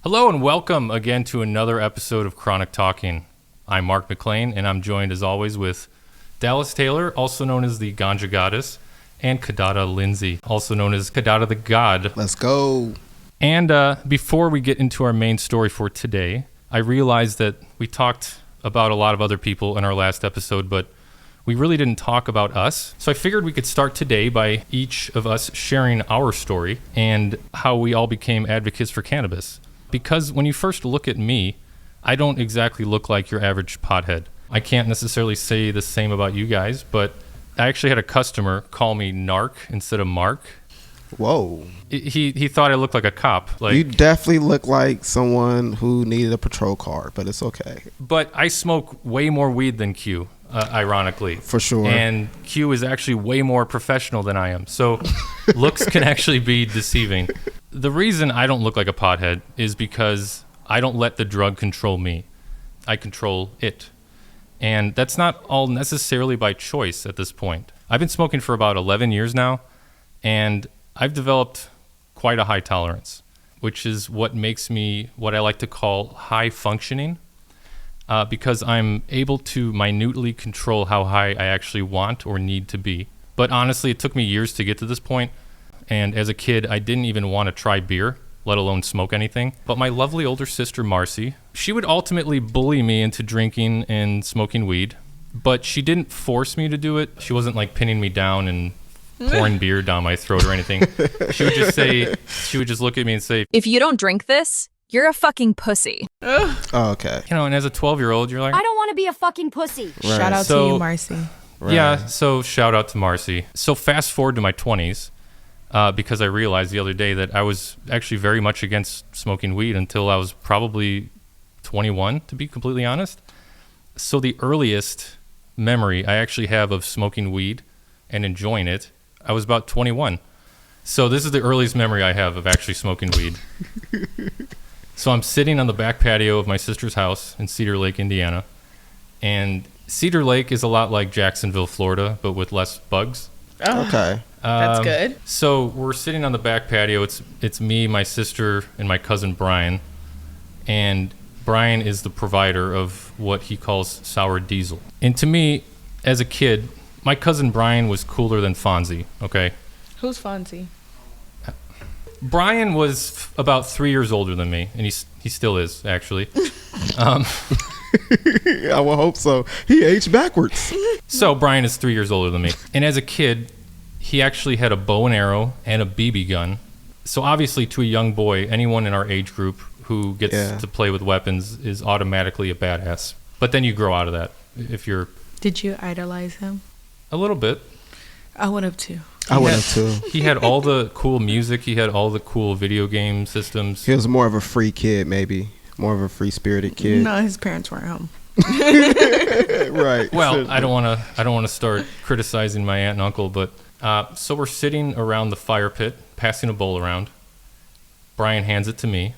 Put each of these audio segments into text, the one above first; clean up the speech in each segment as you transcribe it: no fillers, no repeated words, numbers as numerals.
Hello and welcome again to another episode of Chronic Talking. I'm Mark McLain, and I'm joined as always with Dalis Taylor, also known as the Ganja Goddess, and Qadada Lindsay, also known as Qadada the God. Let's go. And before we get into our main story for today, I realized that we talked about a lot of other people in our last episode, but we really didn't talk about us. So I figured we could start today by each of us sharing our story and how we all became advocates for cannabis. Because when you first look at me, I don't exactly look like your average pothead. I can't necessarily say the same about you guys, but I actually had a customer call me Narc instead of Mark. Whoa. He thought I looked like a cop. You definitely look like someone who needed a patrol car, but it's okay. But I smoke way more weed than Q, ironically. For sure. And Q is actually way more professional than I am. So looks can actually be deceiving. The reason I don't look like a pothead is because I don't let the drug control me. I control it. And that's not all necessarily by choice at this point. I've been smoking for about 11 years now, and I've developed quite a high tolerance, which is what makes me what I like to call high functioning, because I'm able to minutely control how high I actually want or need to be. But honestly, it took me years to get to this point. And as a kid, I didn't even want to try beer, let alone smoke anything. But my lovely older sister, Marcy, she would ultimately bully me into drinking and smoking weed. But she didn't force me to do it. She wasn't like pinning me down and pouring beer down my throat or anything. She would just look at me and say, if you don't drink this, you're a fucking pussy. Oh, okay. You know, and as a 12-year-old, you're like, I don't want to be a fucking pussy. Right. Shout out to you, Marcy. Right. Yeah, so shout out to Marcy. So fast forward to my 20s, because I realized the other day that I was actually very much against smoking weed until I was probably 21, to be completely honest. So the earliest memory I actually have of smoking weed and enjoying it, I was about 21. So this is the earliest memory I have of actually smoking weed. So I'm sitting on the back patio of my sister's house in Cedar Lake, Indiana. And Cedar Lake is a lot like Jacksonville, Florida, but with less bugs. Oh, Okay. that's good. So we're sitting on the back patio. It's me, my sister, and my cousin Brian. And Brian is the provider of what he calls sour diesel. And to me, as a kid, my cousin Brian was cooler than Fonzie, okay? Who's Fonzie? Brian was about 3 years older than me, and he still is, actually. I will hope so. He aged backwards. So Brian is 3 years older than me. And as a kid, he actually had a bow and arrow and a BB gun. So obviously, to a young boy, anyone in our age group who gets to play with weapons is automatically a badass. But then you grow out of that if you're... Did you idolize him? A little bit. I would have too. I would have too. He had all the cool music. He had all the cool video game systems. He was more of a free kid, maybe. More of a free-spirited kid. No, his parents weren't home. Right. Well, I don't want to start criticizing my aunt and uncle, but so we're sitting around the fire pit, passing a bowl around. Brian hands it to me,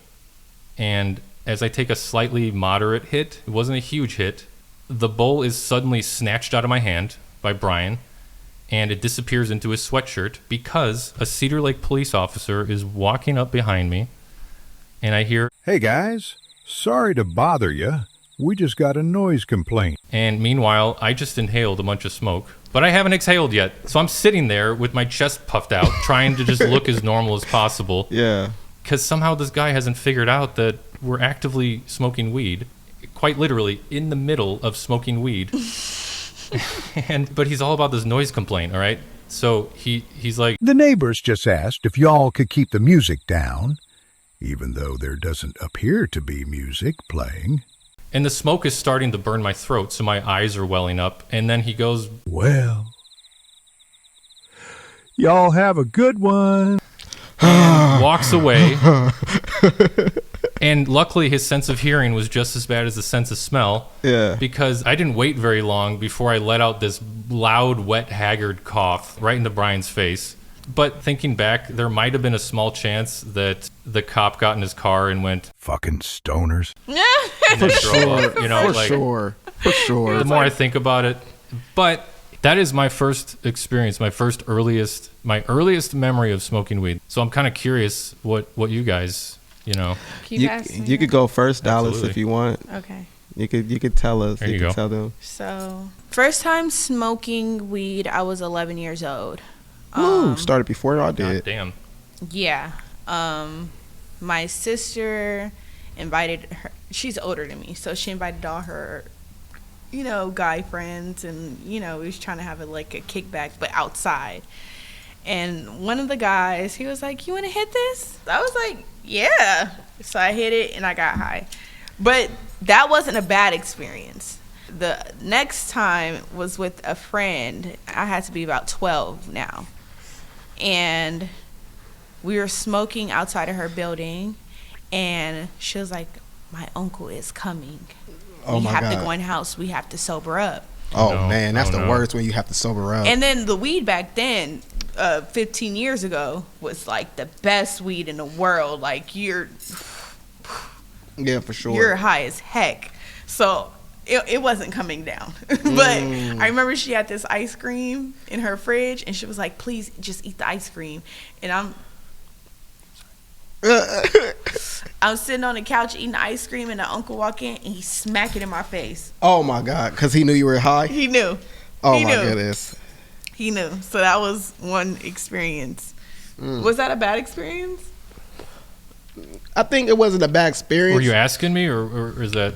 and as I take a slightly moderate hit, it wasn't a huge hit, the bowl is suddenly snatched out of my hand by Brian, and it disappears into his sweatshirt because a Cedar Lake police officer is walking up behind me, and I hear, "Hey guys, sorry to bother you. We just got a noise complaint." And meanwhile, I just inhaled a bunch of smoke, but I haven't exhaled yet. So I'm sitting there with my chest puffed out, trying to just look as normal as possible. Yeah. Because somehow this guy hasn't figured out that we're actively smoking weed, quite literally in the middle of smoking weed. But he's all about this noise complaint, all right? So he's like, "The neighbors just asked if y'all could keep the music down, even though there doesn't appear to be music playing." and the smoke is starting to burn my throat, so my eyes are welling up. And then he goes, "Well, y'all have a good one," and walks away. And luckily, his sense of hearing was just as bad as the sense of smell. Yeah. Because I didn't wait very long before I let out this loud, wet, haggard cough right into Brian's face. But thinking back, there might have been a small chance that the cop got in his car and went, "Fucking stoners." And then drove off, you know, For sure. The more I think about it. But that is my first experience, my earliest memory of smoking weed. So I'm kind of curious what you guys you know. You could go first, Dalis, Absolutely. if you want. Okay. You could tell us. There You you could go. tell them. So, first time smoking weed, I was 11 years old. Woo, started before I God did. damn. Yeah. My sister invited her. She's older than me, so she invited all her, guy friends, and we was trying to have a kickback, but outside. And one of the guys, he was like, "You want to hit this?" I was like, "Yeah." So I hit it, and I got high. But that wasn't a bad experience. The next time was with a friend. I had to be about 12 now. And we were smoking outside of her building, and she was like, "My uncle is coming. Oh we my have God. to go in house. We have to sober up." Oh No. man, that's Oh, the no. worst when you have to sober up. And then the weed back then, 15 years ago, was like the best weed in the world. Like you're Yeah, for sure. high as heck. So it wasn't coming down. But I remember she had this ice cream in her fridge, and she was like, "Please just eat the ice cream." And I'm sitting on the couch eating the ice cream, and the uncle walk in, and he smack it in my face. Oh my God, because he knew you were high. He knew. Oh He my knew. goodness. He knew. So that was one experience. Was that a bad experience? I think it wasn't a bad experience. Were you asking me, or is that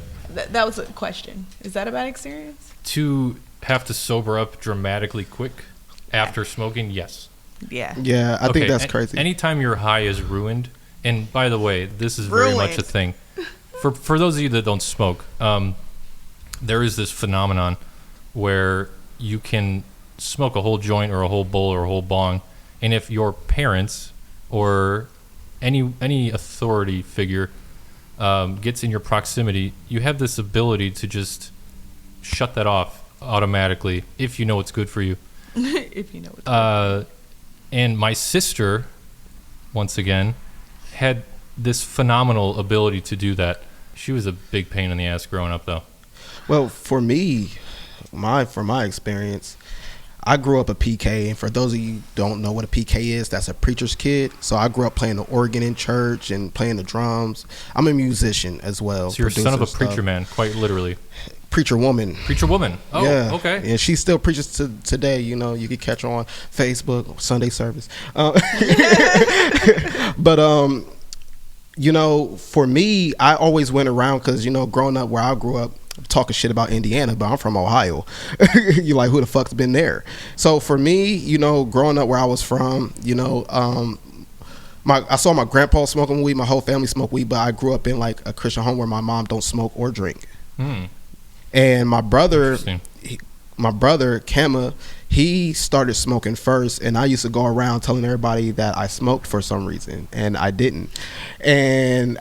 That was a question. Is that a bad experience? to have to sober up dramatically quick after smoking? Yes. Yeah. Yeah, I think that's a- crazy. Anytime your high is ruined, and by the way, this is very much a Ruined. thing. For those of you that don't smoke, there is this phenomenon where you can smoke a whole joint or a whole bowl or a whole bong, and if your parents or any authority figure gets in your proximity, you have this ability to just shut that off automatically if you know what's good for you. If you know what. And my sister, once again, had this phenomenal ability to do that. She was a big pain in the ass growing up, though. Well, for me, from my experience, I grew up a PK, and for those of you who don't know what a PK is, that's a preacher's kid. So I grew up playing the organ in church and playing the drums. I'm a musician as well. So you're a son of a producer preacher stuff. man, quite literally. Preacher woman. Preacher woman. Oh, Yeah. okay. And she still preaches today. You can catch her on Facebook, Sunday service. But for me, I always went around because growing up where I grew up, talking shit about Indiana, but I'm from Ohio. You're like, who the fuck's been there? So for me, growing up where I was from, I saw my grandpa smoking weed, my whole family smoked weed, but I grew up in like a Christian home where my mom don't smoke or drink. And my brother, Interesting. Kemma, he started smoking first, and I used to go around telling everybody that I smoked for some reason, and I didn't. And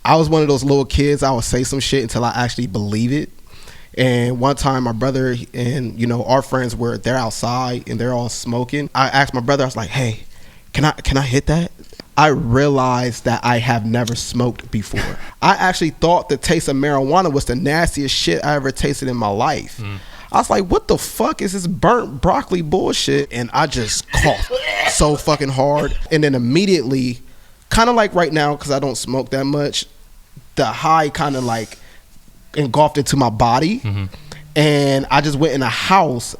I was one of those little kids, I would say some shit until I actually believe it. And one time my brother and our friends they're outside and they're all smoking. I asked my brother, I was like, "Hey, can I hit that?" I realized that I have never smoked before. I actually thought the taste of marijuana was the nastiest shit I ever tasted in my life. I was like, what the fuck is this burnt broccoli bullshit? And I just coughed so fucking hard. And then immediately, kind of like right now, because I don't smoke that much, the high kind of like engulfed into my body. And I just went in the house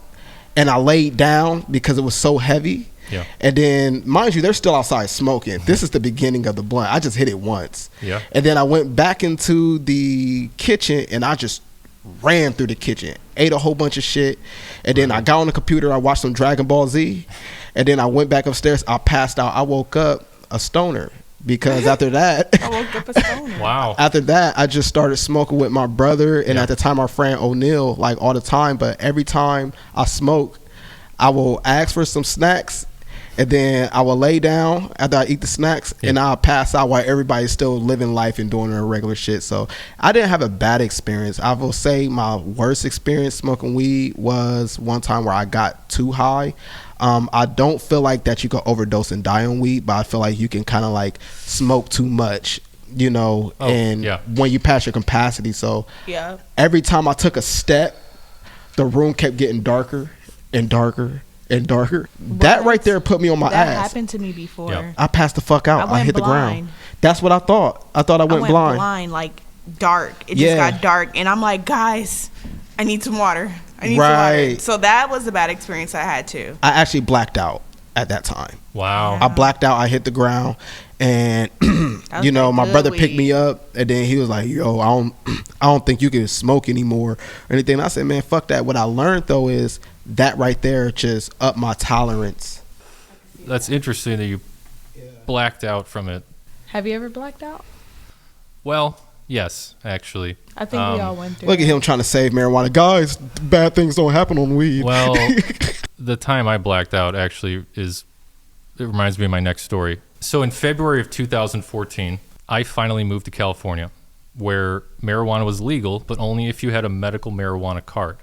and I laid down because it was so heavy. Yeah. And then, mind you, they're still outside smoking. This is the beginning of the blunt. I just hit it once. Yeah. And then I went back into the kitchen and I just ran through the kitchen, ate a whole bunch of shit. And then I got on the computer, I watched some Dragon Ball Z. And then I went back upstairs, I passed out. I woke up a stoner because after that, I woke up a stoner. Wow. after that, I just started smoking with my brother. And at the time, our friend O'Neal, like all the time. But every time I smoke, I will ask for some snacks. And then I will lay down after I eat the snacks, and I'll pass out while everybody's still living life and doing their regular shit. So I didn't have a bad experience. I will say my worst experience smoking weed was one time where I got too high. I don't feel like that you can overdose and die on weed, but I feel like you can kind of like smoke too much, when you pass your capacity. So Yeah. every time I took a step, the room kept getting darker and darker and darker. That right there put me on my That ass. happened to me before. Yep. I passed the fuck out. I went hit the blind. ground. That's what I thought. I thought I went blind. Like dark. It Yeah. just got dark, and I'm like, guys, I need some water. I need some Right. water. So that was a bad experience I had too. I actually blacked out at that time. Wow. I blacked out. I hit the ground, and was you know, like my good brother picked weed. me up, and then he was like, "Yo, I don't think you can smoke anymore or anything." And I said, "Man, fuck that." What I learned though is that right there just upped my tolerance. That's interesting that you blacked out from it. Have you ever blacked out? Well, yes, actually. I think we all went through. Look at him trying to save marijuana, guys. Bad things don't happen on weed. Well, the time I blacked out actually it reminds me of my next story. So in February of 2014, I finally moved to California, where marijuana was legal, but only if you had a medical marijuana card.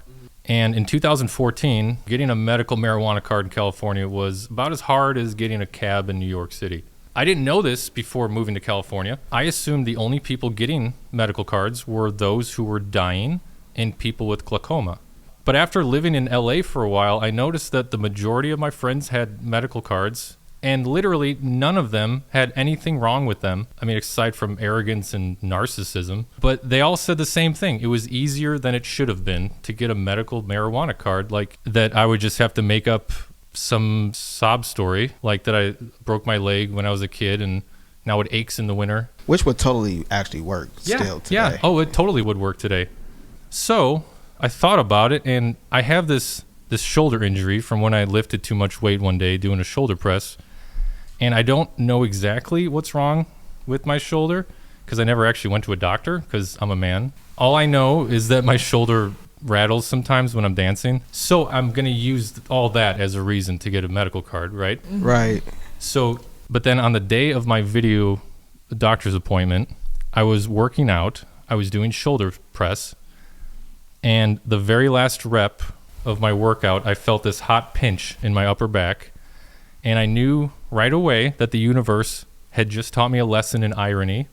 And in 2014, getting a medical marijuana card in California was about as hard as getting a cab in New York City. I didn't know this before moving to California. I assumed the only people getting medical cards were those who were dying and people with glaucoma. But after living in LA for a while, I noticed that the majority of my friends had medical cards, and literally none of them had anything wrong with them. I mean, aside from arrogance and narcissism. But they all said the same thing. It was easier than it should have been to get a medical marijuana card, like that I would just have to make up some sob story, like that I broke my leg when I was a kid and now it aches in the winter. Which would totally actually work still today. Yeah. Oh, it totally would work today. So I thought about it, and I have this shoulder injury from when I lifted too much weight one day doing a shoulder press. And I don't know exactly what's wrong with my shoulder because I never actually went to a doctor because I'm a man. All I know is that my shoulder rattles sometimes when I'm dancing. So I'm going to use all that as a reason to get a medical card, right? Right. So, but then on the day of my video doctor's appointment, I was working out. I was doing shoulder press. And the very last rep of my workout, I felt this hot pinch in my upper back. And I knew right away that the universe had just taught me a lesson in irony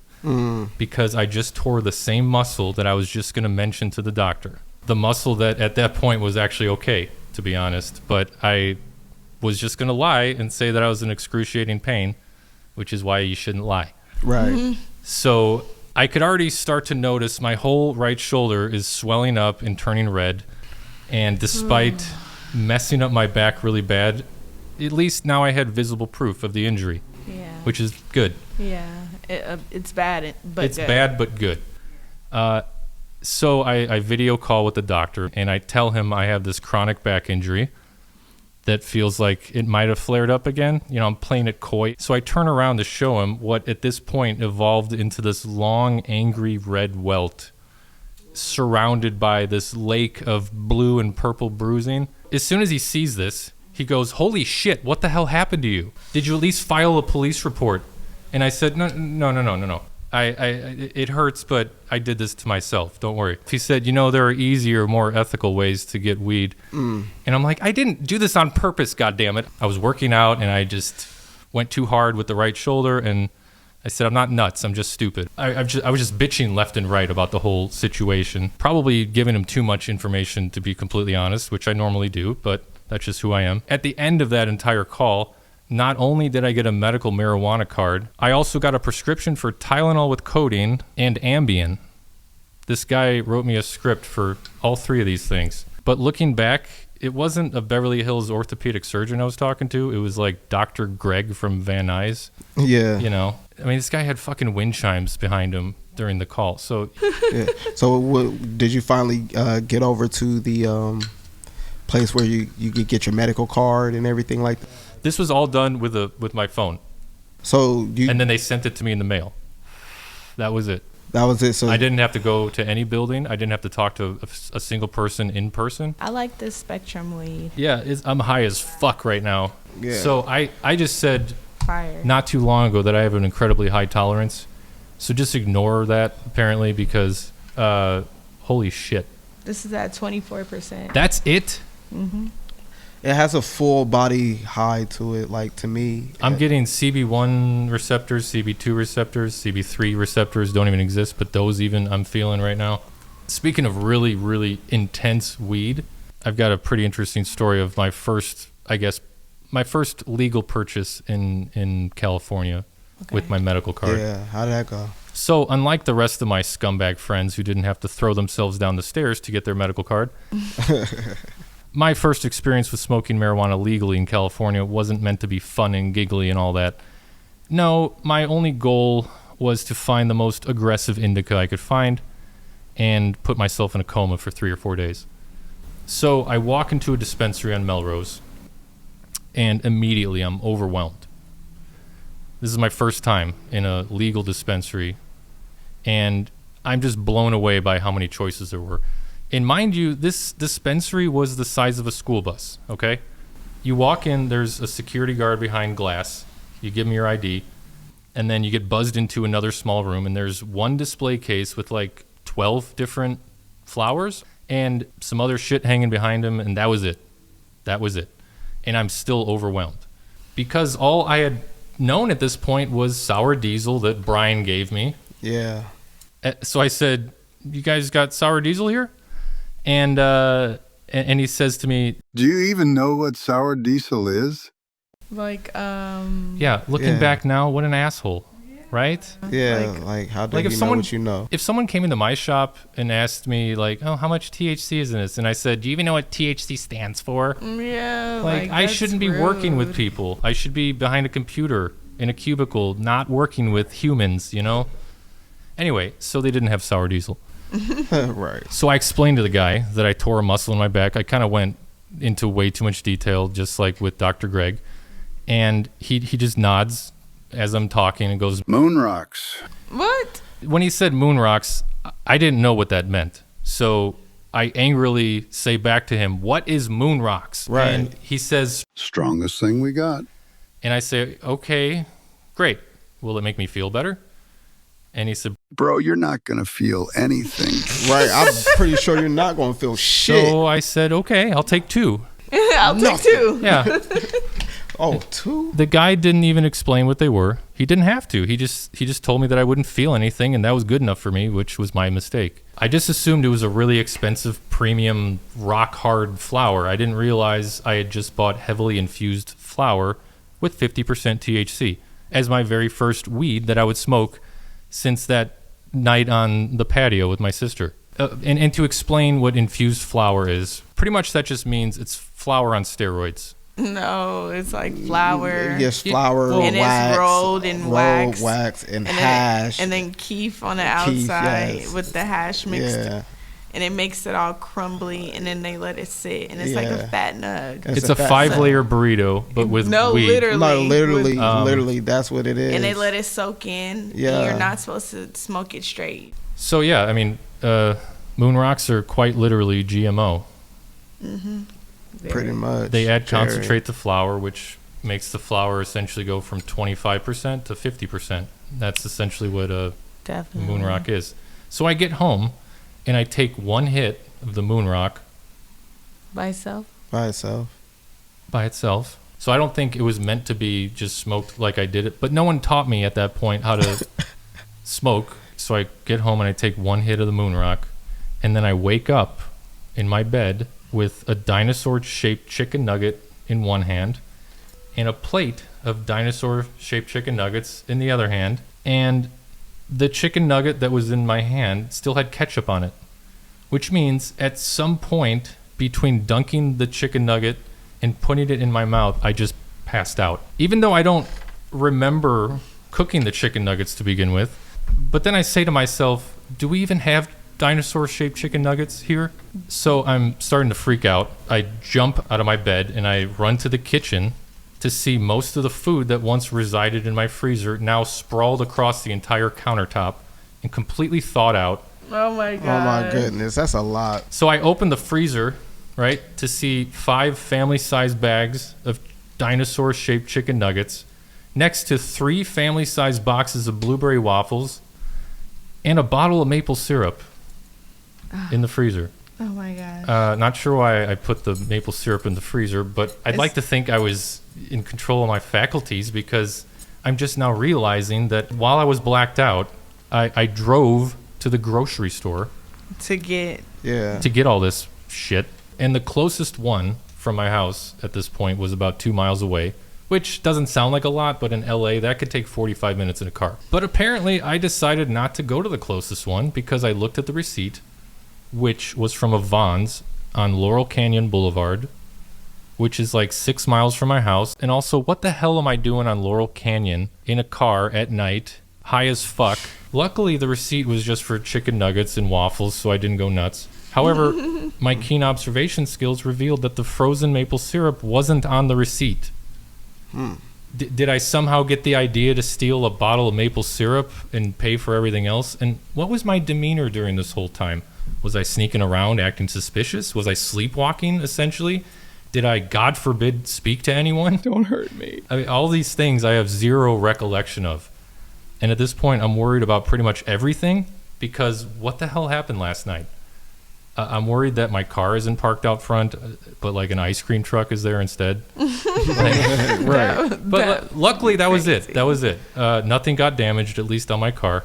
because I just tore the same muscle that I was just going to mention to the doctor. The muscle that at that point was actually okay, to be honest. But I was just going to lie and say that I was in excruciating pain, which is why you shouldn't lie. Right. So I could already start to notice my whole right shoulder is swelling up and turning red. And despite messing up my back really bad, at least now I had visible proof of the injury, which is good. Yeah, it's bad, but it's good. bad but good. So I video call with the doctor, and I tell him I have this chronic back injury that feels like it might have flared up again. You know, I'm playing it coy. So I turn around to show him what at this point evolved into this long, angry red welt surrounded by this lake of blue and purple bruising. As soon as he sees this, he goes, "Holy shit, what the hell happened to you? Did you at least file a police report?" And I said, No. It hurts, but I did this to myself. Don't worry. He said, there are easier, more ethical ways to get weed. And I'm like, I didn't do this on purpose, goddammit. I was working out, and I just went too hard with the right shoulder, and I said, I'm not nuts. I'm just stupid. I was just bitching left and right about the whole situation. Probably giving him too much information, to be completely honest, which I normally do, but that's just who I am. At the end of that entire call, not only did I get a medical marijuana card, I also got a prescription for Tylenol with codeine and Ambien. This guy wrote me a script for all three of these things. But looking back, it wasn't a Beverly Hills orthopedic surgeon I was talking to. It was like Dr. Greg from Van Nuys. Yeah. I mean, this guy had fucking wind chimes behind him during the call. So, Yeah. So did you finally get over to the place where you could get your medical card and everything like that? this was all done with my phone. So And then they sent it to me in the mail. That was it. That was it. So I didn't have to go to any building. I didn't have to talk to a single person in person. I like this spectrum weed. Yeah, I'm high as fuck right now. Yeah. So I just said Fire. not too long ago that I have an incredibly high tolerance. So just ignore that, apparently, because holy shit. This is at 24%. That's it? it has a full body high to it. Like to me, I'm getting CB1 receptors, CB2 receptors, CB3 receptors don't even exist, but those even I'm feeling right now. Speaking of really, really intense weed, I've got a pretty interesting story of my first I guess, my first legal purchase in California with my medical card. Yeah, how did that go? So unlike the rest of my scumbag friends who didn't have to throw themselves down the stairs to get their medical card, my first experience with smoking marijuana legally in California wasn't meant to be fun and giggly and all that. No, my only goal was to find the most aggressive indica I could find and put myself in a coma for 3 or 4 days. So I walk into a dispensary on Melrose, and immediately I'm overwhelmed. This is my first time in a legal dispensary, and I'm just blown away by how many choices there were. And mind you, this dispensary was the size of a school bus, okay? You walk in, there's a security guard behind glass. You give them your ID, and then you get buzzed into another small room, and there's one display case with like 12 different flowers and some other shit hanging behind them, and that was it. That was it. And I'm still overwhelmed. Because all I had known at this point was sour diesel that Brian gave me. Yeah. So I said, "You guys got sour diesel here?" And he says to me, Do you even know what sour diesel is? Like, "Yeah, looking Yeah. back now, what an asshole." Right? Yeah, like how do Like you if know someone what you know? If someone came into my shop and asked me like, "Oh, how much THC is in this?" and I said, "Do you even know what THC stands for?" yeah, Like I that's shouldn't be working with rude. people. I should be behind a computer in a cubicle, not working with humans, you know? Anyway, so they didn't have sour diesel. Right. So I explained to the guy that I tore a muscle in my back. I kind of went into way too much detail, just like with Dr. Greg. And he just nods as I'm talking and goes, Moon rocks. What? when he said moon rocks, I didn't know what that meant. So I angrily say back to him, "What is moon rocks?" Right. And he says, Strongest thing we got. and I say, "Okay, great. Will it make me feel better?" And he said, Bro, you're not going to feel anything. Right. I'm pretty sure you're not going to feel shit. so I said, "Okay, I'll take 2." I'll take 2. Yeah. Oh, 2? The guy didn't even explain what they were. He didn't have to. He just told me that I wouldn't feel anything, and that was good enough for me, which was my mistake. I just assumed it was a really expensive, premium, rock-hard flower. I didn't realize I had just bought heavily infused flower with 50% THC as my very first weed that I would smoke since that night on the patio with my sister. And to explain what infused flower is, pretty much that just means it's flour on steroids. No, it's like flour. Yes, flour, And it's wax. rolled in wax. and then hash. and then keef on the Keef, outside yes. with the hash mixed. Yeah. And it makes it all crumbly, and then they let it sit, and it's like Yeah. a fat nug. It's a fat 5-layer burrito, but with No, weed. literally. No, literally, with- literally, that's what it is. and they let it soak in. Yeah. And you're not supposed to smoke it straight. So yeah, I mean, moon rocks are quite literally GMO. pretty much. They add Cherry. concentrate to flour, which makes the flour essentially go from 25% to 50%. That's essentially what a Definitely. moon rock is. So I get home and I take one hit of the moon rock By itself? by itself. by itself. So I don't think it was meant to be just smoked like I did it, but no one taught me at that point how to smoke. So I get home and I take one hit of the moon rock, and then I wake up in my bed with a dinosaur-shaped chicken nugget in one hand and a plate of dinosaur-shaped chicken nuggets in the other hand, and the chicken nugget that was in my hand still had ketchup on it, which means at some point between dunking the chicken nugget and putting it in my mouth, I just passed out. Even though I don't remember cooking the chicken nuggets to begin with, but then I say to myself, do we even have dinosaur-shaped chicken nuggets here? So I'm starting to freak out. I jump out of my bed and I run to the kitchen to see most of the food that once resided in my freezer now sprawled across the entire countertop and completely thawed out. Oh my god. Oh my goodness, that's a lot. So I opened the freezer, right, to see 5 family-sized bags of dinosaur-shaped chicken nuggets next to 3 family-sized boxes of blueberry waffles and a bottle of maple syrup in the freezer. Oh my god. Not sure why I put the maple syrup in the freezer, but I'd like to think I was in control of my faculties, because I'm just now realizing that while I was blacked out, I drove to the grocery store To get Yeah. to get all this shit. And the closest one from my house at this point was about 2 miles away, which doesn't sound like a lot, but in LA, that could take 45 minutes in a car. But apparently, I decided not to go to the closest one because I looked at the receipt, which was from a Vons on Laurel Canyon Boulevard, which is like 6 miles from my house. And also, what the hell am I doing on Laurel Canyon in a car at night, high as fuck? Luckily, the receipt was just for chicken nuggets and waffles, so I didn't go nuts. However, my keen observation skills revealed that the frozen maple syrup wasn't on the receipt. Did I somehow get the idea to steal a bottle of maple syrup and pay for everything else? And what was my demeanor during this whole time? Was I sneaking around acting suspicious? Was I sleepwalking, essentially? Did I, God forbid, speak to anyone? Don't hurt me. I mean, all these things I have zero recollection of. And at this point, I'm worried about pretty much everything because what the hell happened last night? I'm worried that my car isn't parked out front, but like an ice cream truck is there instead. Right. But luckily, that was it. That was it. Nothing got damaged, at least on my car.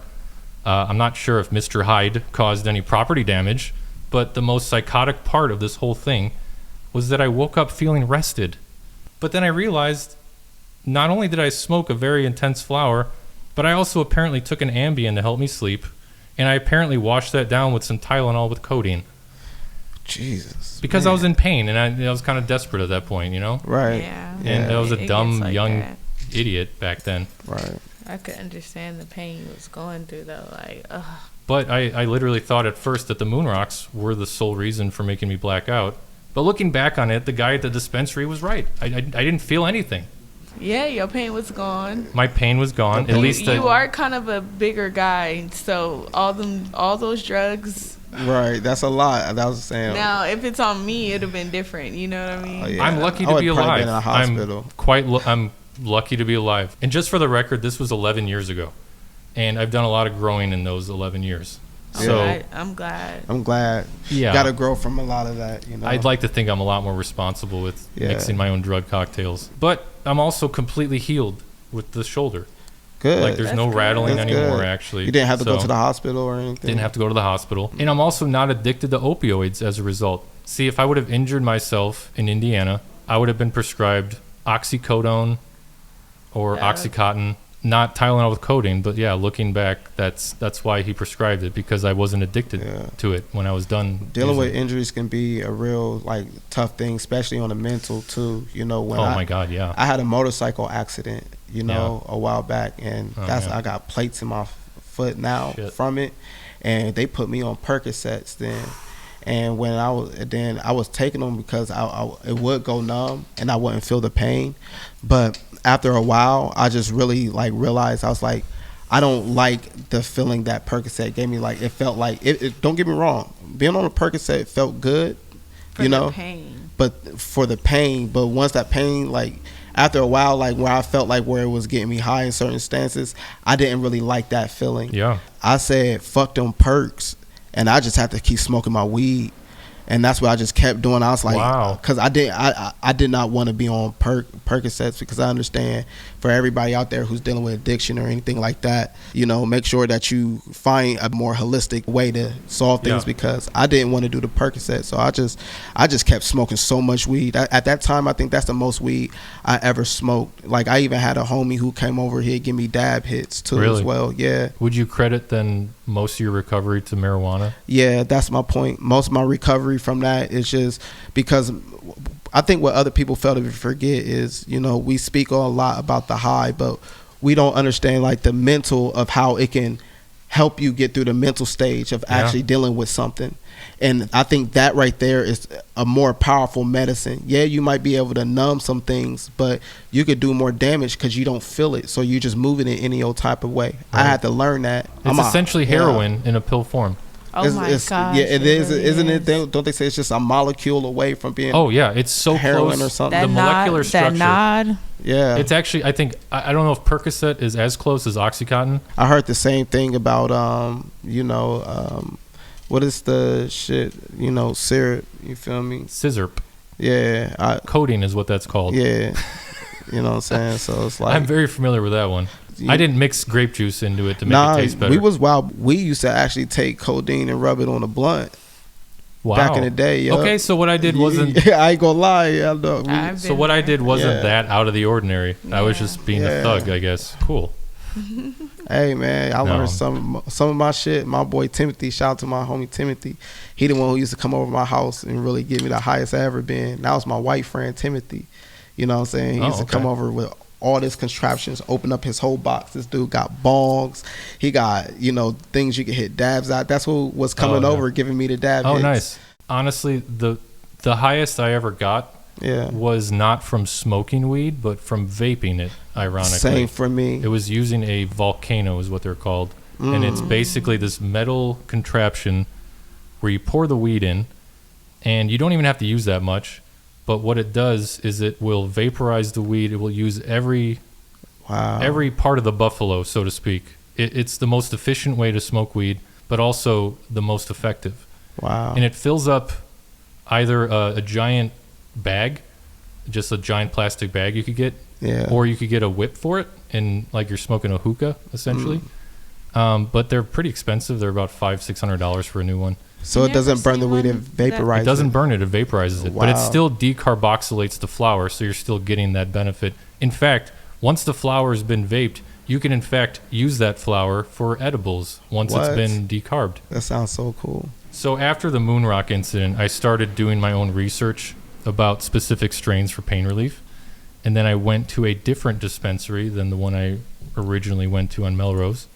I'm not sure if Mr. Hyde caused any property damage, but the most psychotic part of this whole thing was that I woke up feeling rested. But then I realized not only did I smoke a very intense flower, but I also apparently took an Ambien to help me sleep, and I apparently washed that down with some Tylenol with codeine. Jesus. Because man. I was in pain, and I was kind of desperate at that point, you know? Right. Yeah. And I was a It dumb, gets like young that. idiot back then. Right. I could understand the pain you was going through, though. Like, ugh. But I literally thought at first that the moon rocks were the sole reason for making me black out. But looking back on it, the guy at the dispensary was right. I didn't feel anything. Yeah, your pain was gone. My pain was gone. At least You are kind of a bigger guy, so all those drugs. Right. That's a lot. That was saying. Now, if it's on me, it'd have been different. You know what I mean? Oh, yeah. I'm lucky I to would be probably alive. been in a hospital. I'm lucky to be alive. And just for the record, this was 11 years ago. And I've done a lot of growing in those 11 years. So I'm glad. I'm glad. Yeah. Got to grow from a lot of that, you know. I'd like to think I'm a lot more responsible with mixing my own drug cocktails. But I'm also completely healed with the shoulder. Good. Like there's no rattling That's anymore, good. actually. You didn't have to go So, to the hospital or anything? Didn't have to go to the hospital. And I'm also not addicted to opioids as a result. See, if I would have injured myself in Indiana, I would have been prescribed oxycodone or Oxycontin. Not Tylenol with codeine, but yeah, looking back, that's why he prescribed it, because I wasn't addicted to it when I was done. Dealing with injuries can be a real like tough thing, especially on the mental too. You know, when my God, yeah. I had a motorcycle accident, you know, a while back, and I got plates in my foot now from it, and they put me on Percocets then. And when I was taking them because it would go numb and I wouldn't feel the pain. But after a while, I just really like realized I was like, I don't like the feeling that Percocet gave me. Like it felt like it don't get me wrong, being on a Percocet felt good, For you know, the pain. but for the pain. But once that pain, like after a while, like where I felt like where it was getting me high in certain stances, I didn't really like that feeling. Yeah. I said, fuck them perks. And I just had to keep smoking my weed, and that's what I just kept doing. I was like, wow, because I did not want to be on Percocets, because I understand for everybody out there who's dealing with addiction or anything like that, you know, make sure that you find a more holistic way to solve things. Because I didn't want to do the Percocet, so I just kept smoking so much weed. At that time, I think that's the most weed I ever smoked. Like I even had a homie who came over here give me dab hits too as well. Yeah. Would you credit then most of your recovery to marijuana? Yeah, that's my point. Most of my recovery from that is just because I think what other people fail to forget is, you know, we speak a lot about the high, but we don't understand like the mental of how it can help you get through the mental stage of actually dealing with something. And I think that right there is a more powerful medicine. Yeah, you might be able to numb some things, but you could do more damage because you don't feel it. So you're just moving it any old type of way. Right. I had to learn that. It's essentially heroin in a pill form. Oh my gosh. Yeah, it is. Really Isn't it? Don't they say it's just a molecule away from being? Oh yeah, it's so heroin close. Or something. The molecular structure. That nod. Yeah. It's actually, I think, I don't know if Percocet is as close as Oxycontin. I heard the same thing about what is the shit? You know, syrup. You feel me? Scissorp. Yeah. Codeine is what that's called. Yeah. You know what I'm saying? So it's like I'm very familiar with that one. I didn't mix grape juice into it to make it taste better. We was wild. We used to actually take codeine and rub it on a blunt. Wow. Back in the day, yo. Okay, so what I did wasn't. I ain't gonna lie. I know. So what I did wasn't that out of the ordinary. I was just being a Yeah. thug, I guess. Cool. Hey man, I No. learned some of my shit. My boy Timothy, shout out to my homie Timothy. He the one who used to come over to my house and really give me the highest I ever been. That was my white friend Timothy. You know what I'm saying? He used to come over with all these contraptions, open up his whole box. This dude got bongs. He got, you know, things you can hit dabs out. That's who was coming over giving me the dab hits. Nice. Honestly, the highest I ever got was not from smoking weed, but from vaping it, ironically. Same for me. It was using a volcano is what they're called. And it's basically this metal contraption where you pour the weed in, and you don't even have to use that much. But what it does is it will vaporize the weed. It will use every part of the buffalo, so to speak. It's the most efficient way to smoke weed, but also the most effective. Wow. And it fills up either a giant bag, just a giant plastic bag you could get, or you could get a whip for it, and like you're smoking a hookah, essentially. But they're pretty expensive. They're about $500-$600 for a new one. So it doesn't burn the weed, it vaporizes. It doesn't burn it, it vaporizes it. But it still decarboxylates the flower, so you're still getting that benefit. In fact, once the flower has been vaped, you can in fact use that flower for edibles once it's been decarbed. That sounds so cool. So after the moon rock incident, I started doing my own research about specific strains for pain relief. And then I went to a different dispensary than the one I originally went to on Melrose.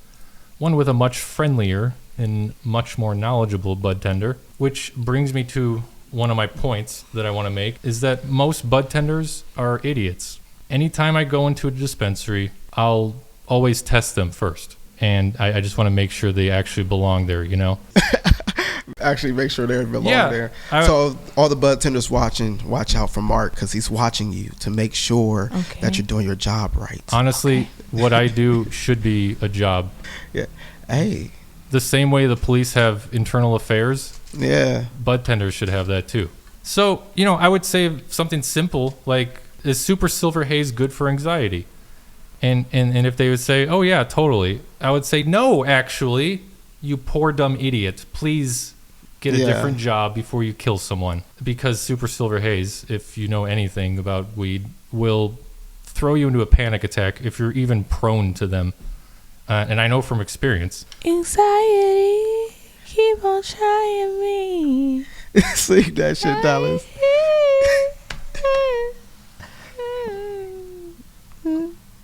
One with a much friendlier and much more knowledgeable budtender, which brings me to one of my points that I want to make, is that most budtenders are idiots. Anytime I go into a dispensary, I'll always test them first. And I just want to make sure they actually belong there, you know? Actually make sure they belong there. So all the budtenders watching, watch out for Mark, because he's watching you to make sure that you're doing your job right. Honestly, what I do should be a job. Yeah. Hey. The same way the police have internal affairs, budtenders should have that too. So, you know, I would say something simple like, is Super Silver Haze good for anxiety? And if they would say, oh yeah, totally, I would say, no, actually, you poor dumb idiot. Please get a different job before you kill someone. Because Super Silver Haze, if you know anything about weed, will throw you into a panic attack if you're even prone to them. And I know from experience. Anxiety, keep on trying me. Sing that shit, Dalis.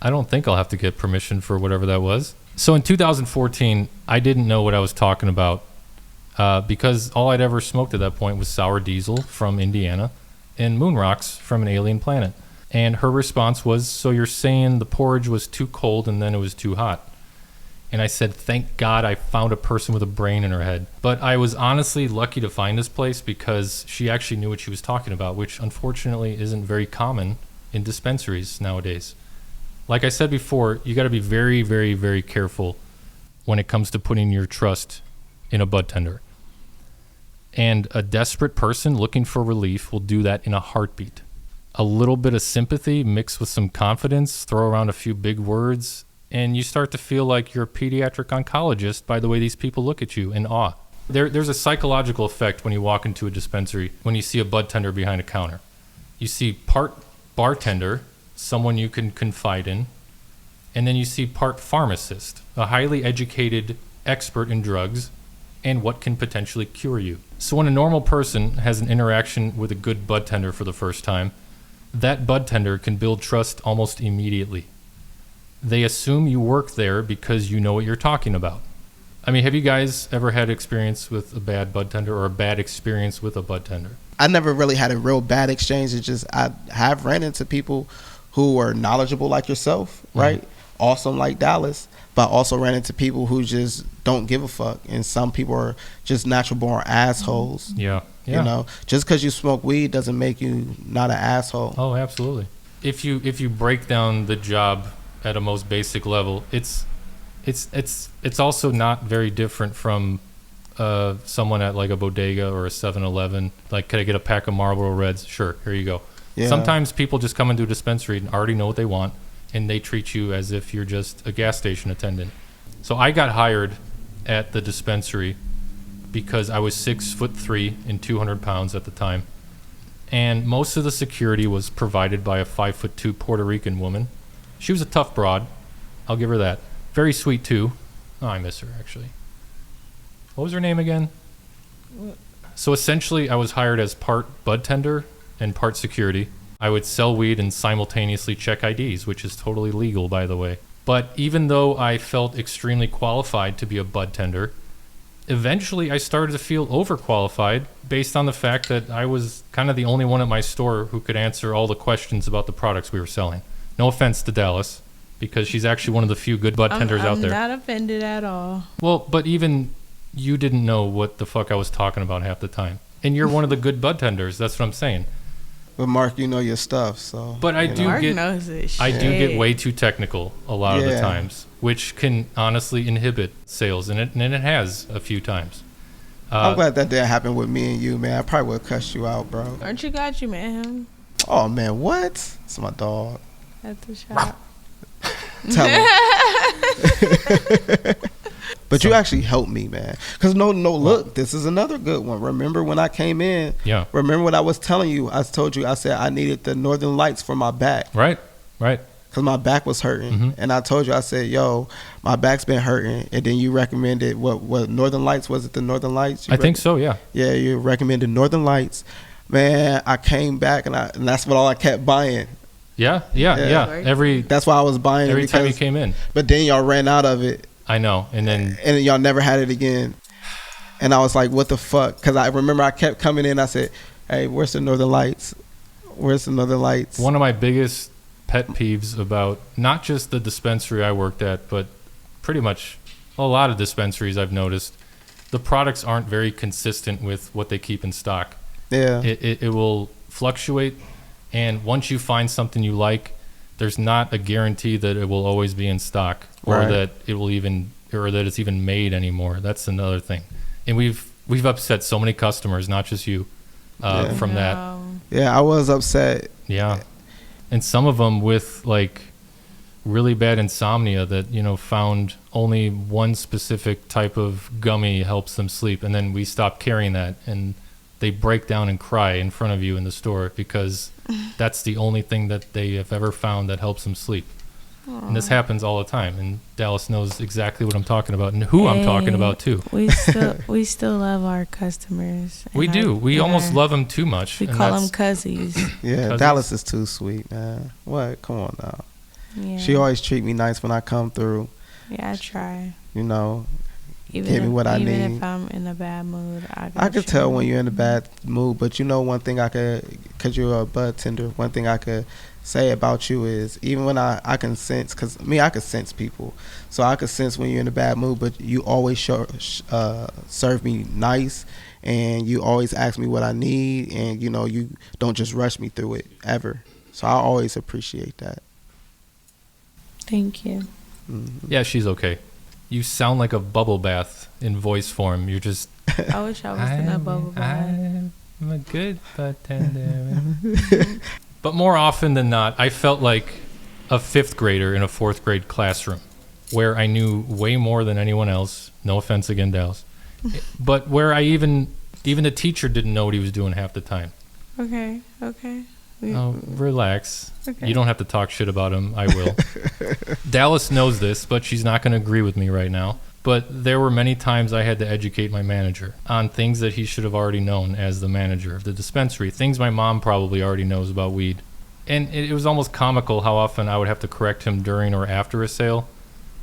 I don't think I'll have to get permission for whatever that was. So in 2014, I didn't know what I was talking about because all I'd ever smoked at that point was sour diesel from Indiana and moon rocks from an alien planet. And her response was, so you're saying the porridge was too cold and then it was too hot? And I said, thank God I found a person with a brain in her head. But I was honestly lucky to find this place because she actually knew what she was talking about, which unfortunately isn't very common in dispensaries nowadays. Like I said before, you got to be very, very, very careful when it comes to putting your trust in a budtender. And a desperate person looking for relief will do that in a heartbeat. A little bit of sympathy mixed with some confidence, throw around a few big words, and you start to feel like you're a pediatric oncologist by the way these people look at you in awe. There's a psychological effect when you walk into a dispensary, when you see a budtender behind a counter. You see part bartender, someone you can confide in, and then you see part pharmacist, a highly educated expert in drugs and what can potentially cure you. So when a normal person has an interaction with a good budtender for the first time, that budtender can build trust almost immediately. They assume you work there because you know what you're talking about. I mean, have you guys ever had experience with a bad budtender or a bad experience with a budtender? I never really had a real bad exchange. It's just I have ran into people who are knowledgeable like yourself, right? Awesome like Dalis, but also ran into people who just don't give a fuck. And some people are just natural born assholes. Yeah. You know, just because you smoke weed doesn't make you not an asshole. Oh, absolutely. If you break down the job at a most basic level, it's also not very different from someone at like a bodega or a 7-Eleven. Like, could I get a pack of Marlboro Reds? Sure, here you go. Yeah. Sometimes people just come into a dispensary and already know what they want, and they treat you as if you're just a gas station attendant. So I got hired at the dispensary because I was 6'3" and 200 pounds at the time. And most of the security was provided by a 5'2" Puerto Rican woman. She was a tough broad. I'll give her that. Very sweet too. Oh, I miss her actually. What was her name again? So essentially, I was hired as part Budtender and part security. I would sell weed and simultaneously check IDs, which is totally legal, by the way. But even though I felt extremely qualified to be a Budtender, eventually I started to feel overqualified based on the fact that I was kind of the only one at my store who could answer all the questions about the products we were selling. No offense to Dalis, because she's actually one of the few good Budtenders out there. I'm not offended at all. Well, but even you didn't know what the fuck I was talking about half the time. And you're one of the good Budtenders, that's what I'm saying. But Mark, you know your stuff, so. But I do Mark get, knows his I do shit. get way too technical a lot of the Yeah. times, which can honestly inhibit sales, and it has a few times. I'm glad that didn't happen with me and you, man. I probably would have cussed you out, bro. Aren't you glad you met him Oh man, what? It's my dog. at the shop? Tell him. But you actually helped me, man. Cause look, this is another good one. Remember when I came in? Yeah. Remember what I was telling you? I told you, I said I needed the Northern Lights for my back. Right. Cause my back was hurting, and I told you, I said, "Yo, my back's been hurting." And then you recommended what Northern Lights? Was it the Northern Lights? I think so. Yeah. Yeah, you recommended Northern Lights. Man, I came back and that's what all I kept buying. Yeah. That's why I was buying Every it time you came in. But then y'all ran out of it. I know, and then y'all never had it again. And I was like, what the fuck? Because I remember I kept coming in. I said, hey, where's the Northern Lights? Where's the Northern Lights? one of my biggest pet peeves about not just the dispensary I worked at, but pretty much a lot of dispensaries I've noticed, the products aren't very consistent with what they keep in stock. Yeah. It will fluctuate, and once you find something you like, there's not a guarantee that it will always be in stock, or Right. that it will even, or that it's even made anymore. That's another thing. And we've upset so many customers, not just you, from that. Yeah, I was upset. Yeah. And some of them with like really bad insomnia that, found only one specific type of gummy helps them sleep. And then we stop carrying that, and they break down and cry in front of you in the store because that's the only thing that they have ever found that helps them sleep. Aww. And this happens all the time. And Dalis knows exactly what I'm talking about and who I'm talking about too. We still love our customers. We do. We almost love them too much. We call them cuzzies. Yeah, Cousins. Dallas is too sweet, man. What? Come on now. Yeah. She always treat me nice when I come through. Yeah, I try. You know, Even give me what I need. Even if I'm in a bad mood, I could tell when you're in a bad mood, but one thing I could, because you're a Budtender, one thing I could say about you is even when I can sense, because I could sense people. So I could sense when you're in a bad mood, but you always serve me nice, and you always ask me what I need, and you don't just rush me through it ever. So I always appreciate that. Thank you. Mm-hmm. Yeah, she's okay. You sound like a bubble bath in voice form. You're just... I wish I was in a bubble bath. I'm a good Budtender. But more often than not, I felt like a fifth grader in a fourth grade classroom where I knew way more than anyone else. No offense again, Dallas. But where I even the teacher didn't know what he was doing half the time. Okay. Oh, relax. Okay. You don't have to talk shit about him. I will. Dallas knows this, but she's not going to agree with me right now. But there were many times I had to educate my manager on things that he should have already known as the manager of the dispensary, things my mom probably already knows about weed. And it was almost comical how often I would have to correct him during or after a sale,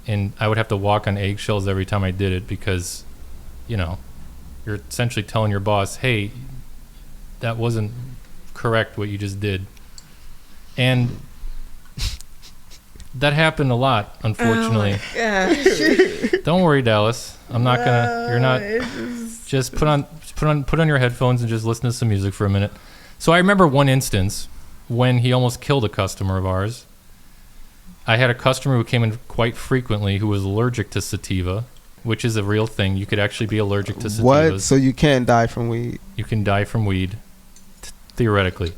and I would have to walk on eggshells every time I did it because, you're essentially telling your boss, hey, that wasn't correct what you just did. And that happened a lot, unfortunately. Don't worry, Dallas. I'm not gonna. You're not. Just put on your headphones and just listen to some music for a minute. So I remember one instance when he almost killed a customer of ours. I had a customer who came in quite frequently who was allergic to sativa, which is a real thing. You could actually be allergic to sativas. What? So you can die from weed? You can die from weed, theoretically.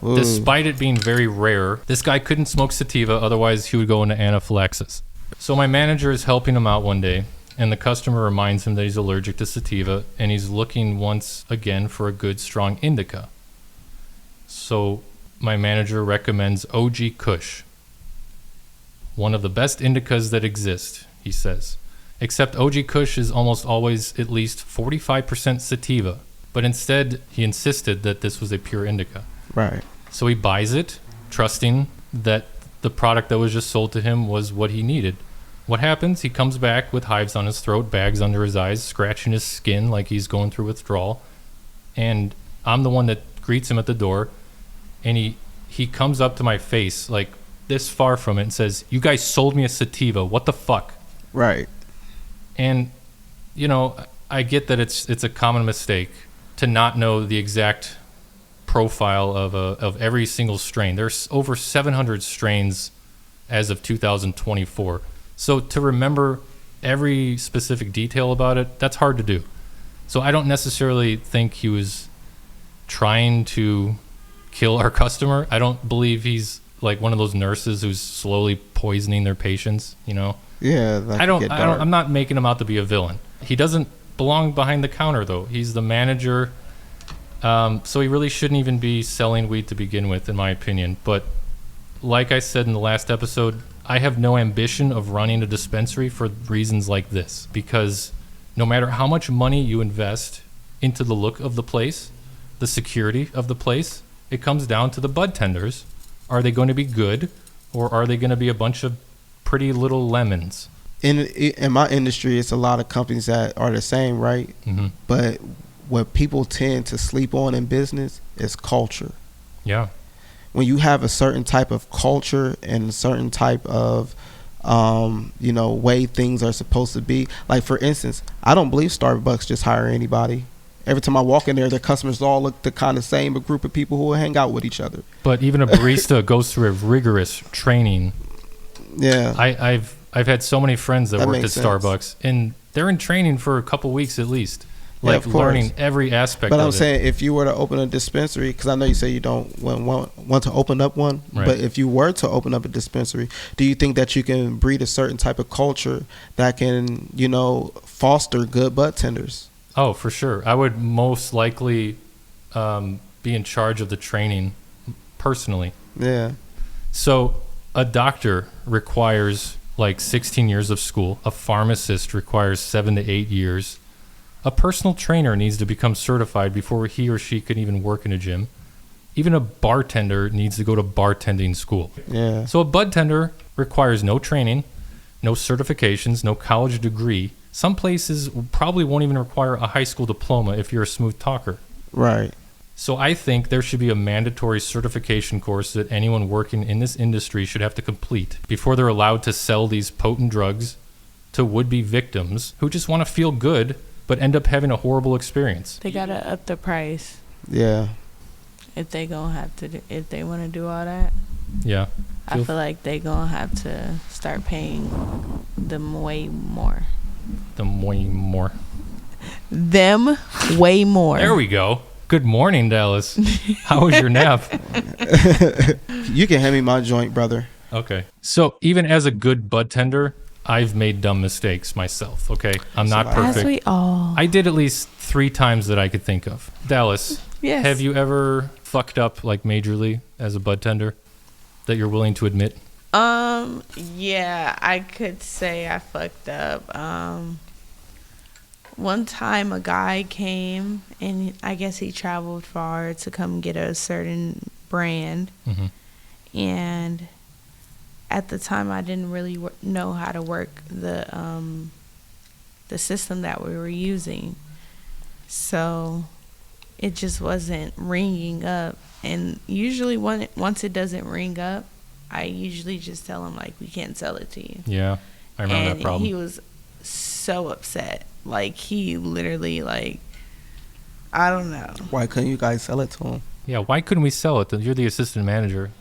Ooh. Despite it being very rare, this guy couldn't smoke sativa, otherwise he would go into anaphylaxis. So my manager is helping him out one day, and the customer reminds him that he's allergic to sativa, and he's looking once again for a good, strong indica. So my manager recommends OG Kush, one of the best indicas that exist, he says. Except OG Kush is almost always at least 45% sativa, but instead he insisted that this was a pure indica. Right. So he buys it, trusting that the product that was just sold to him was what he needed. What happens? He comes back with hives on his throat, bags under his eyes, scratching his skin like he's going through withdrawal. And I'm the one that greets him at the door. And he comes up to my face, like this far from it, and says, "You guys sold me a sativa. What the fuck?" Right. And, you know, I get that it's a common mistake to not know the exact profile of every single strain. There's over 700 strains as of 2024. So to remember every specific detail about it, that's hard to do. So I don't necessarily think he was trying to kill our customer. I don't believe he's like one of those nurses who's slowly poisoning their patients, you know? Yeah. I'm not making him out to be a villain. He doesn't belong behind the counter though. He's the manager. So he really shouldn't even be selling weed to begin with, in my opinion. But like I said in the last episode, I have no ambition of running a dispensary for reasons like this, because no matter how much money you invest into the look of the place, the security of the place, it comes down to the Budtenders. Are they going to be good, or are they going to be a bunch of pretty little lemons? In my industry, it's a lot of companies that are the same, right? Mm-hmm. But what people tend to sleep on in business is culture. Yeah. When you have a certain type of culture and a certain type of way things are supposed to be, like for instance, I don't believe Starbucks just hire anybody. Every time I walk in there, their customers all look the kind of same, a group of people who will hang out with each other. But even a barista goes through a rigorous training. Yeah. I've had so many friends that worked at makes sense. Starbucks, and they're in training for a couple weeks at least, Yeah, like of course. learning every aspect But of I'm it. saying, if you were to open a dispensary, because I know you say you don't want to open up one, Right. but if you were to open up a dispensary, do you think that you can breed a certain type of culture that can, foster good budtenders? Oh, for sure. I would most likely be in charge of the training personally. Yeah. So a doctor requires like 16 years of school. A pharmacist requires 7 to 8 years. A personal trainer needs to become certified before he or she can even work in a gym. Even a bartender needs to go to bartending school. Yeah. So a budtender requires no training, no certifications, no college degree. Some places probably won't even require a high school diploma if you're a smooth talker. Right. So I think there should be a mandatory certification course that anyone working in this industry should have to complete before they're allowed to sell these potent drugs to would-be victims who just want to feel good but end up having a horrible experience. They gotta up the price Yeah. if they gonna have to. If they want to do all that, Yeah. I feel like they gonna have to start paying them way more. Them way more. Them way more. There we go. Good morning, Dallas. How was your nap? You can hand me my joint, brother. Okay. So even as a good budtender, I've made dumb mistakes myself, okay? I'm not As perfect. we all. I did at least 3 times that I could think of. Dallas, Yes. have you ever fucked up like majorly as a budtender that you're willing to admit? Yeah, I could say I fucked up. One time a guy came and I guess he traveled far to come get a certain brand. Mm-hmm. And at the time I didn't really know how to work the system that we were using. So it just wasn't ringing up. And usually once it doesn't ring up, I usually just tell him, like, we can't sell it to you. Yeah, I remember that problem. And he was so upset. Like, he literally, like, I don't know. Why couldn't you guys sell it to him? Yeah, why couldn't we sell it? You're the assistant manager.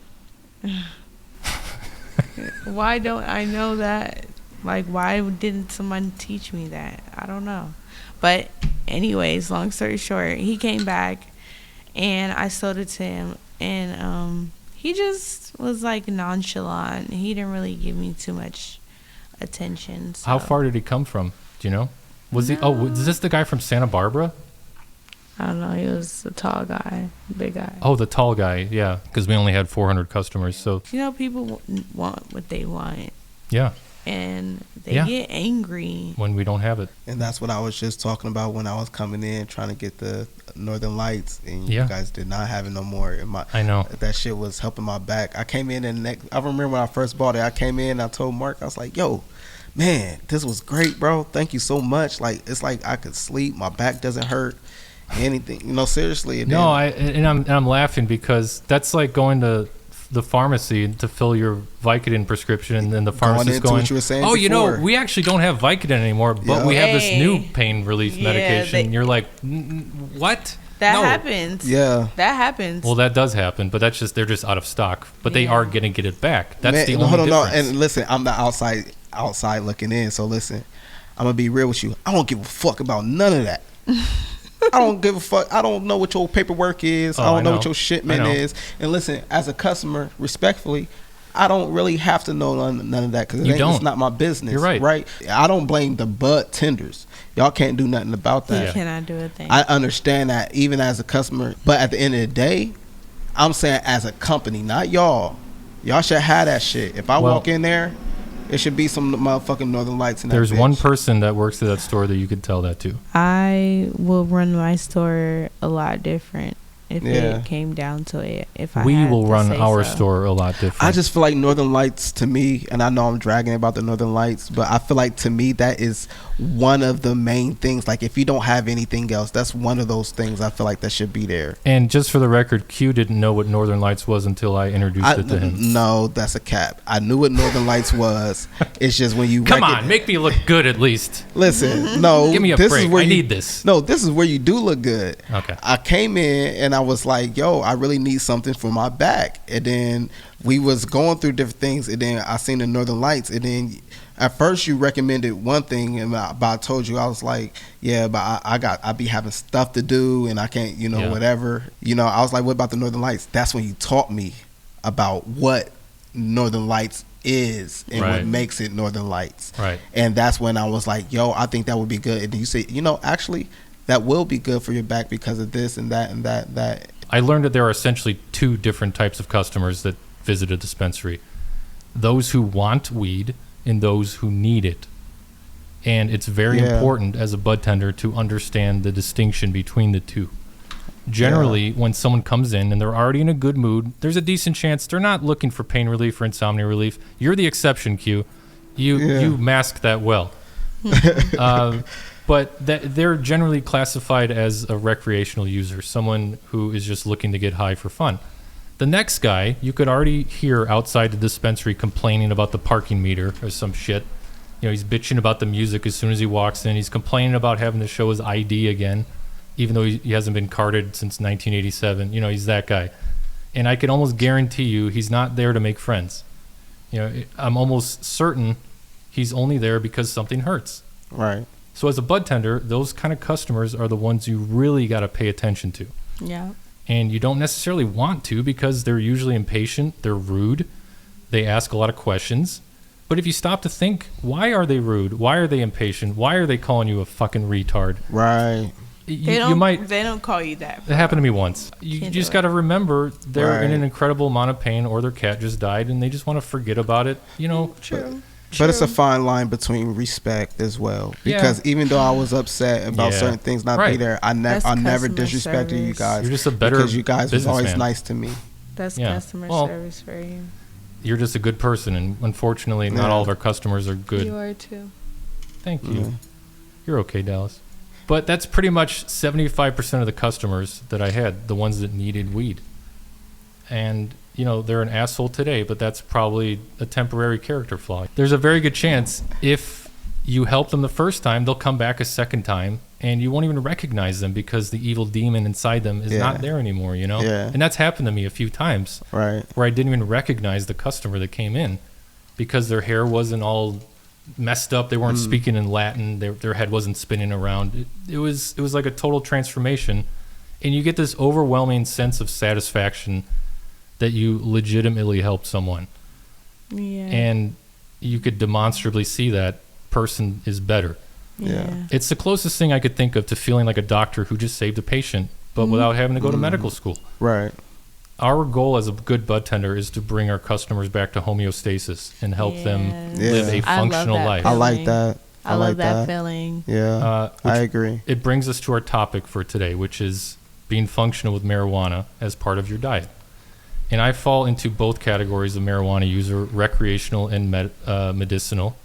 Why don't I know that? Like, why didn't someone teach me that? I don't know. But anyways, long story short, he came back and I sold it to him, and he just was like nonchalant. He didn't really give me too much attention. So. How far did he come from? Do you know? Was he? Oh, is this the guy from Santa Barbara? I don't know. He was a tall guy, big guy. Oh, the tall guy. Yeah, because we only had 400 customers. So You know, people want what they want, yeah, and they Yeah. get angry. when we don't have it. And that's what I was just talking about when I was coming in trying to get the Northern Lights, and Yeah. you guys did not have it no more. And I know. that shit was helping my back. I came in and I remember when I first bought it. I came in and I told Mark, I was like, "Yo, man, this was great, bro. Thank you so much. Like, it's like I could sleep. My back doesn't hurt." Anything, seriously. And No, then, I'm laughing because that's like going to the pharmacy to fill your Vicodin prescription, and then the pharmacist into what you were saying "Oh, before. we actually don't have Vicodin anymore, but Yeah. we have this Hey. new pain relief Yeah, medication." they- You're like, "What?" That No. happens. Yeah. That happens. Well, that does happen, but that's just they're just out of stock. But they Yeah. are going to get it back. That's Man, the no, only hold on, difference. and listen, I'm the outside looking in. So listen, I'm gonna be real with you. I don't give a fuck about none of that. I don't give a fuck. I don't know what your paperwork is. Oh, I don't I know know. what your shipment I know. is. And listen, as a customer, respectfully, I don't really have to know none of that because You it's don't. not my business. You're right. Right? I don't blame the Budtenders. Y'all can't do nothing about you that. Yeah. cannot do a thing. I understand that even as a customer, but at the end of the day, I'm saying as a company, not y'all. Y'all should have that shit. If I Well- walk in there, it should be some motherfucking Northern Lights in that There's bitch. one person that works at that store that you could tell that to. I will run my store a lot different if Yeah. it came down to it. If I We had will to run say our so. store a lot different. I just feel like Northern Lights to me, and I know I'm dragging about the Northern Lights, but I feel like to me that is one of the main things. Like if you don't have anything else, that's one of those things I feel like that should be there. And just for the record, Q didn't know what Northern Lights was until I introduced it to him. No, that's a cap. I knew what Northern Lights was. It's just when you Come on, make me look good at least. Listen, no, Give me a this break. is where I you, need this. No, this is where you do look good. Okay. I came in and I was like, yo, I really need something for my back. And then we was going through different things, and then I seen the Northern Lights, and then at first you recommended one thing, and but I told you, I was like, yeah, but I be having stuff to do and I can't, Yeah. whatever. I was like, what about the Northern Lights? That's when you taught me about what Northern Lights is and what Right. makes it Northern Lights. Right. And that's when I was like, yo, I think that would be good. And you say, actually that will be good for your back because of this and that and that. I learned that there are essentially two different types of customers that visit a dispensary. Those who want weed and those who need it. And it's very Yeah. important as a budtender to understand the distinction between the two. Generally, when someone comes in and they're already in a good mood, there's a decent chance they're not looking for pain relief or insomnia relief. You're the exception, Q. You mask that well. But they're generally classified as a recreational user, someone who is just looking to get high for fun. The next guy, you could already hear outside the dispensary complaining about the parking meter or some shit. He's bitching about the music as soon as he walks in. He's complaining about having to show his ID again, even though he hasn't been carded since 1987. He's that guy. And I can almost guarantee you he's not there to make friends. I'm almost certain he's only there because something hurts. Right. So as a budtender, those kind of customers are the ones you really got to pay attention to. Yeah. And you don't necessarily want to because they're usually impatient, they're rude, they ask a lot of questions. But if you stop to think, why are they rude? Why are they impatient? Why are they calling you a fucking retard? Right. They don't call you that. It happened to me once. You Can't just do got to remember they're in Right. an incredible amount of pain or their cat just died and they just want to forget about it. True. But it's a fine line between respect as well, Yeah. because even though I was upset about Yeah. certain things not be Right. there, I That's never customer disrespected you service. guys. You're just a better because you guys was always businessman. nice to me. That's Yeah. customer Well, service for you. You're just a good person, and unfortunately, not Yeah. all of our customers are good. You are too. Thank you. Yeah. You're okay, Dallas. But that's pretty much 75% of the customers that I had, the ones that needed weed. And, they're an asshole today, but that's probably a temporary character flaw. There's a very good chance if you help them the first time, they'll come back a second time, and you won't even recognize them because the evil demon inside them is Yeah. not there anymore, Yeah. And that's happened to me a few times Right. where I didn't even recognize the customer that came in because their hair wasn't all messed up. They weren't speaking in Latin. Their head wasn't spinning around. It was like a total transformation, and you get this overwhelming sense of satisfaction that you legitimately helped someone, Yeah. and you could demonstrably see that person is better. Yeah. It's the closest thing I could think of to feeling like a doctor who just saved a patient, but without having to go to medical school. Right. Our goal as a good budtender is to bring our customers back to homeostasis and help them live a functional life. I like that. I love that feeling. Yeah, I agree. It brings us to our topic for today, which is being functional with marijuana as part of your diet. And I fall into both categories of marijuana user, recreational and medicinal,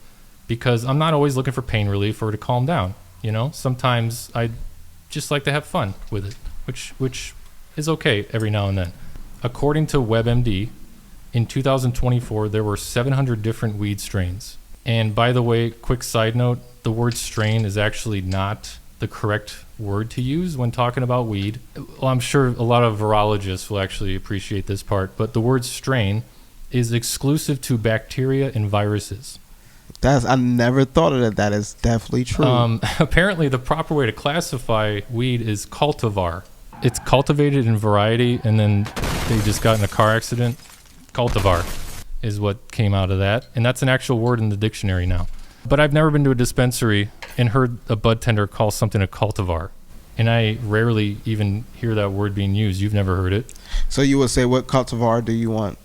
because I'm not always looking for pain relief or to calm down. You know, sometimes I just like to have fun with it, which is okay every now and then. According to WebMD, in 2024, there were 700 different weed strains. And by the way, quick side note, the word strain is actually not the correct word to use when talking about weed. Well, I'm sure a lot of virologists will actually appreciate this part, but the word strain is exclusive to bacteria and viruses. I never thought of that. That is definitely true. Apparently, the proper way to classify weed is cultivar. It's cultivated in variety, and then they just got in a car accident. Cultivar is what came out of that, and that's an actual word in the dictionary now. But I've never been to a dispensary and heard a budtender call something a cultivar, and I rarely even hear that word being used. You've never heard it. So you would say, what cultivar do you want?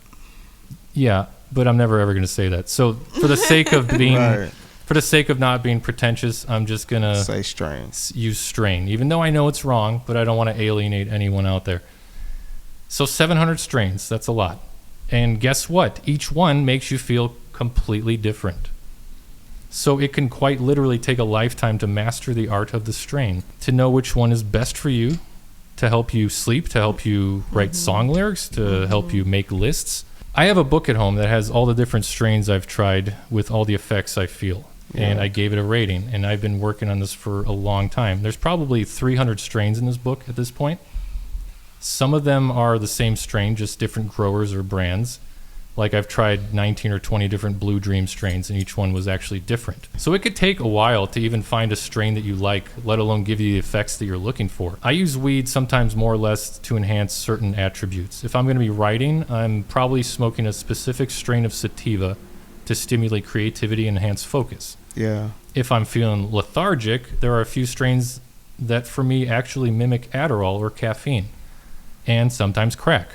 Yeah, but I'm never ever going to say that. So for the sake of being, for the sake of not being pretentious, I'm just going to say strain. Use strain, even though I know it's wrong, but I don't want to alienate anyone out there. So 700 strains, that's a lot. And guess what? Each one makes you feel completely different. So it can quite literally take a lifetime to master the art of the strain, to know which one is best for you, to help you sleep, to help you write song lyrics, to help you make lists. I have a book at home that has all the different strains I've tried with all the effects I feel. And I gave it a rating, and I've been working on this for a long time. There's probably 300 strains in this book at this point. Some of them are the same strain, just different growers or brands. Like I've tried 19 or 20 different Blue Dream strains, and each one was actually different. So it could take a while to even find a strain that you like, let alone give you the effects that you're looking for. I use weed sometimes more or less to enhance certain attributes. If I'm going to be writing, I'm probably smoking a specific strain of sativa to stimulate creativity and enhance focus. Yeah. If I'm feeling lethargic, there are a few strains that for me actually mimic Adderall or caffeine, and sometimes crack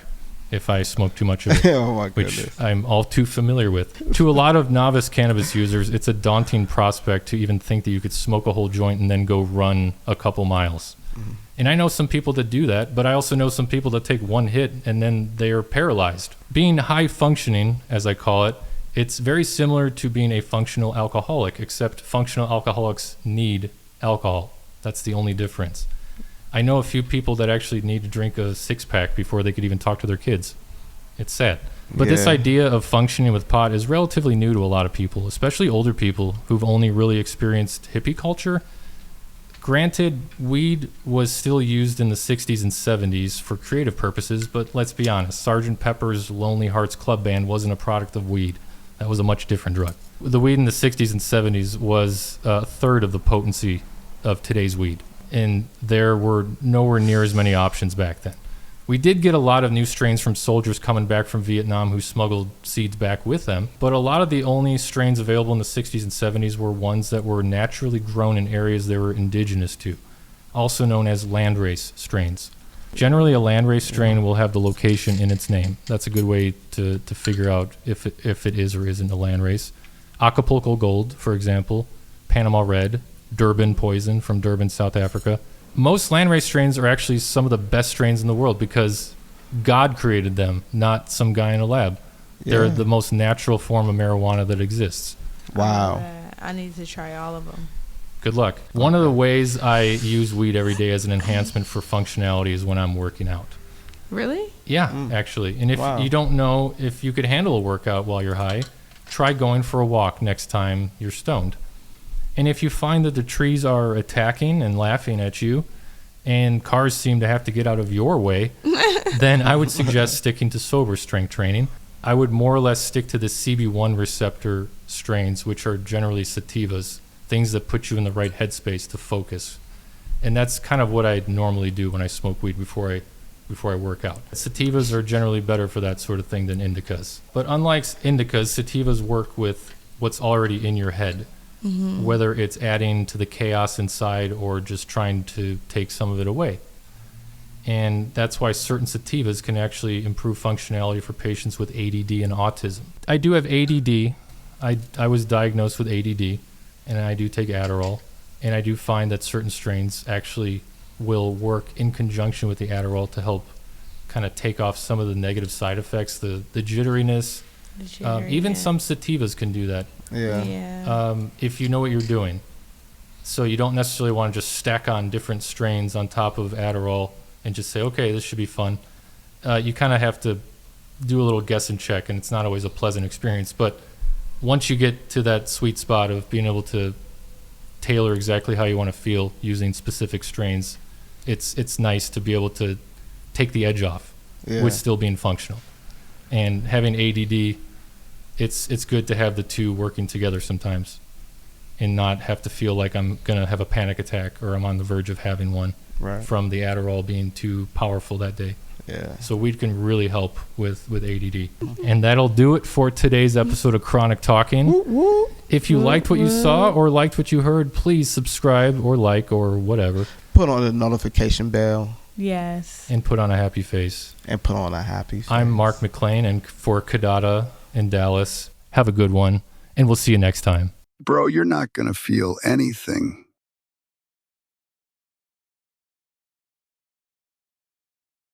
if I smoke too much of it, Oh my which goodness. I'm all too familiar with. To a lot of novice cannabis users, it's a daunting prospect to even think that you could smoke a whole joint and then go run a couple miles. And I know some people that do that, but I also know some people that take one hit and then they're paralyzed. Being high functioning, as I call it, it's very similar to being a functional alcoholic, except functional alcoholics need alcohol. That's the only difference. I know a few people that actually need to drink a six-pack before they could even talk to their kids. It's sad. But this idea of functioning with pot is relatively new to a lot of people, especially older people who've only really experienced hippie culture. Granted, weed was still used in the 60s and 70s for creative purposes, but let's be honest, Sgt. Pepper's Lonely Hearts Club Band wasn't a product of weed. That was a much different drug. The weed in the 60s and 70s was a third of the potency of today's weed, and there were nowhere near as many options back then. We did get a lot of new strains from soldiers coming back from Vietnam who smuggled seeds back with them, but a lot of the only strains available in the 60s and 70s were ones that were naturally grown in areas they were indigenous to, also known as landrace strains. Generally, a landrace strain will have the location in its name. That's a good way to figure out if it is or isn't a landrace. Acapulco Gold, for example, Panama Red, Durban Poison from Durban, South Africa. Most landrace strains are actually some of the best strains in the world because God created them, not some guy in a lab. They're the most natural form of marijuana that exists. Wow. I need to try all of them. Good luck. One of the ways I use weed every day as an enhancement for functionality is when I'm working out. Really? Yeah, actually. And if you don't know if you could handle a workout while you're high, try going for a walk next time you're stoned. And if you find that the trees are attacking and laughing at you and cars seem to have to get out of your way, then I would suggest sticking to sober strength training. I would more or less stick to the CB1 receptor strains, which are generally sativas, things that put you in the right headspace to focus. And that's kind of what I normally do when I smoke weed before I work out. Sativas are generally better for that sort of thing than indicas. But unlike indicas, sativas work with what's already in your head. whether it's adding to the chaos inside or just trying to take some of it away. And that's why certain sativas can actually improve functionality for patients with ADD and autism. I do have ADD. I was diagnosed with ADD, and I do take Adderall. And I do find that certain strains actually will work in conjunction with the Adderall to help kind of take off some of the negative side effects, the jitteriness. Even some sativas can do that. If you know what you're doing. So you don't necessarily want to just stack on different strains on top of Adderall and just say, okay, this should be fun. You kind of have to do a little guess and check, and it's not always a pleasant experience. But once you get to that sweet spot of being able to tailor exactly how you want to feel using specific strains, it's nice to be able to take the edge off with still being functional. And having ADD, it's good to have the two working together sometimes and not have to feel like I'm going to have a panic attack or I'm on the verge of having one from the Adderall being too powerful that day. So weed can really help with ADD. And that'll do it for today's episode of Chronic Talking. If you liked what you saw or liked what you heard, please subscribe or like or whatever. Put on the notification bell. Yes. And put on a happy face. I'm Mark McLain, and for Qadada and Dalis, have a good one, and we'll see you next time. Bro, you're not going to feel anything